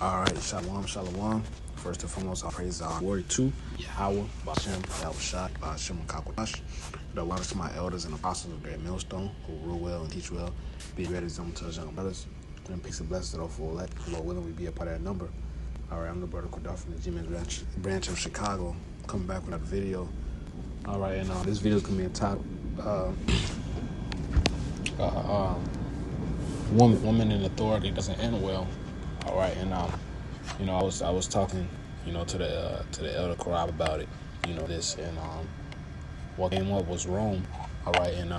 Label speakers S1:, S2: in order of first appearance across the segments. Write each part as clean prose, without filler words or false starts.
S1: All right, shalom, shalom. First and foremost, I praise our glory to Yahweh, Bashem, Yahushua, Bashem, and Kakwadash. The honors to my elders and apostles of Great Millstone, who rule well and teach well. Be ready to tell young brothers. And peace and blessings to those full elect. Lord willing, we be a part of that number. All right, I'm the brother Kodar from the G-Man branch of Chicago. Coming back with another video. All right, and this video is going to be entitled Woman in Authority Doesn't End Well. All right, and I was talking, to the elder Corral about it, this, and what came up was Rome. All right, and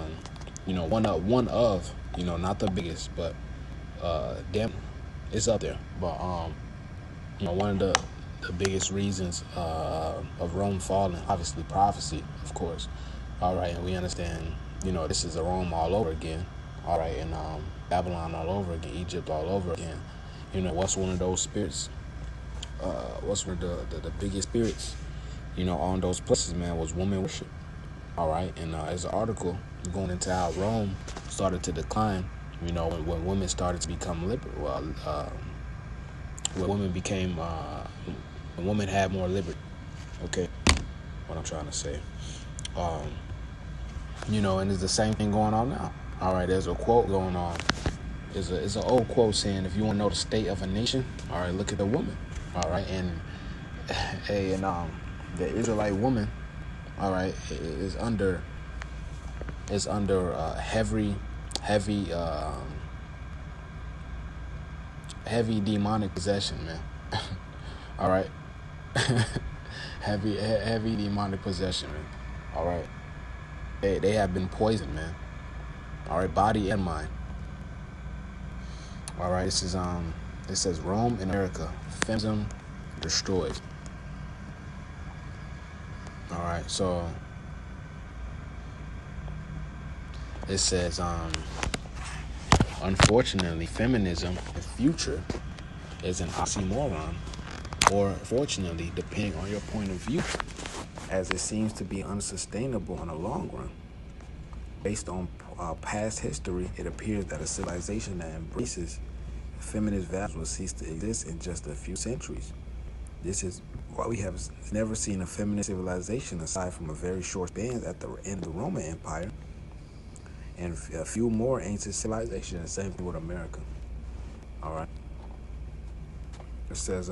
S1: one of not the biggest, but damn, it's up there. But one of the biggest reasons of Rome falling, obviously prophecy, of course. All right, and we understand, this is a Rome all over again. All right, and Babylon all over again, Egypt all over again. What's one of those spirits? What's one of the biggest spirits, on those places, man, was woman worship. All right, and there's an article going into how Rome started to decline, when women started to become liberal. When women became, when women had more liberty. Okay, what I'm trying to say. And it's the same thing going on now. All right, there's a quote going on. It's an old quote saying, if you want to know the state of a nation, all right, look at the woman. All right, and the Israelite woman, all right, is under heavy demonic possession, man. All right, heavy demonic possession, man. All right, they have been poisoned, man. All right, body and mind. All right, this is it says Rome in America, feminism destroyed. All right, so it says unfortunately, feminism in the future is an oxymoron, or fortunately, depending on your point of view, as it seems to be unsustainable in the long run. Based on past history, it appears that a civilization that embraces feminist values will cease to exist in just a few centuries. This is why we have never seen a feminist civilization aside from a very short span at the end of the Roman Empire and a few more ancient civilizations. The same thing with America. All right. It says,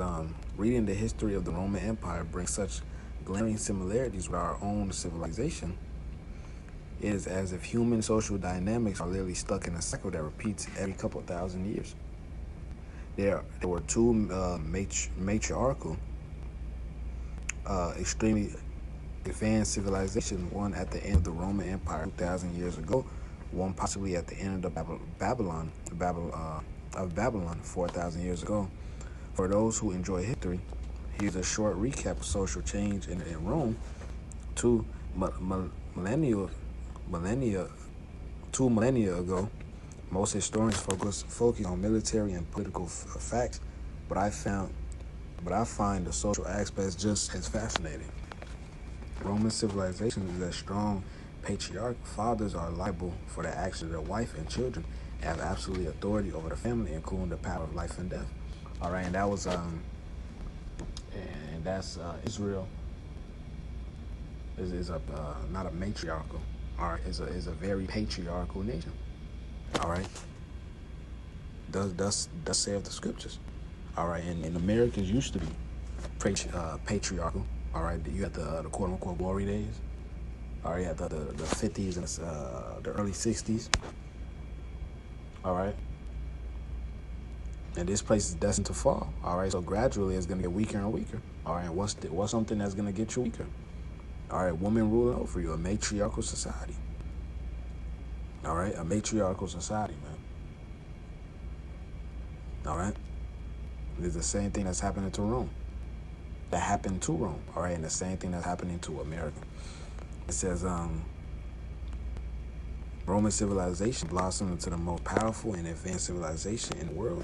S1: reading the history of the Roman Empire brings such glaring similarities with our own civilization. It is as if human social dynamics are literally stuck in a cycle that repeats every couple of thousand years. There were two matriarchal, extremely advanced civilizations, one at the end of the Roman Empire 2,000 years ago, one possibly at the end of Babylon 4,000 years ago. For those who enjoy history, here's a short recap of social change in Rome. Two millennia ago, most historians focus on military and political facts, but I find the social aspects just as fascinating. Roman civilization is a strong patriarch. Fathers are liable for the actions of their wife and children, and have absolute authority over the family, including the power of life and death. All right, and that was and that's Israel is a not a matriarchal. All right, is a very patriarchal nation. All right, does say the scriptures. All right, and Americans used to be patriarchal. All right, you had the quote unquote glory days. All right, you had the 50s and the early 60s. All right, and this place is destined to fall. All right, so gradually it's gonna get weaker and weaker. All right, what's something that's gonna get you weaker? All right, women ruling over you, a matriarchal society. All right, a matriarchal society, man. All right, it's the same thing that's happening to Rome. That happened to Rome. All right, and the same thing that's happening to America. It says, Roman civilization blossomed into the most powerful and advanced civilization in the world.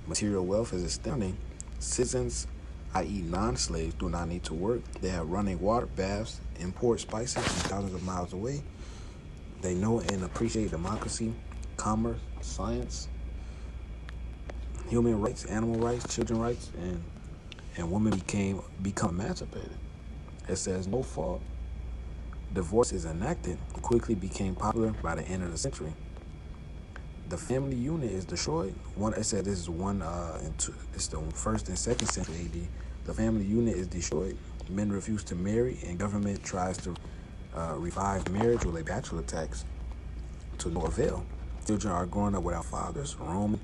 S1: Material wealth is astounding. Citizens, i.e. non-slaves, do not need to work. They have running water, baths, import spices from thousands of miles away. They know and appreciate democracy, commerce, science, human rights, animal rights, children rights, and women become emancipated. It says no fault. Divorce is enacted, quickly became popular by the end of the century. The family unit is destroyed. It said this is it's the first and second century AD. The family unit is destroyed. Men refuse to marry, and government tries to revive marriage with a bachelor tax to no avail. Children are growing up without fathers. Roman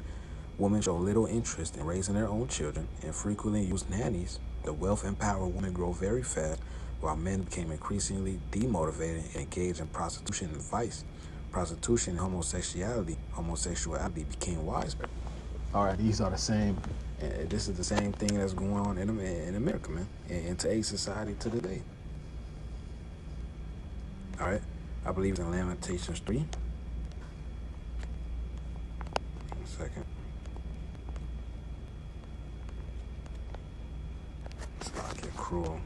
S1: women show little interest in raising their own children and frequently use nannies. The wealth and power of women grow very fast, while men became increasingly demotivated and engaged in prostitution and vice. Prostitution and homosexuality became widespread. All right, these are the same. This is the same thing that's going on in America, man, in today's society to today. All right, I believe it's in Lamentations 3. 1 second. It's not get cruel.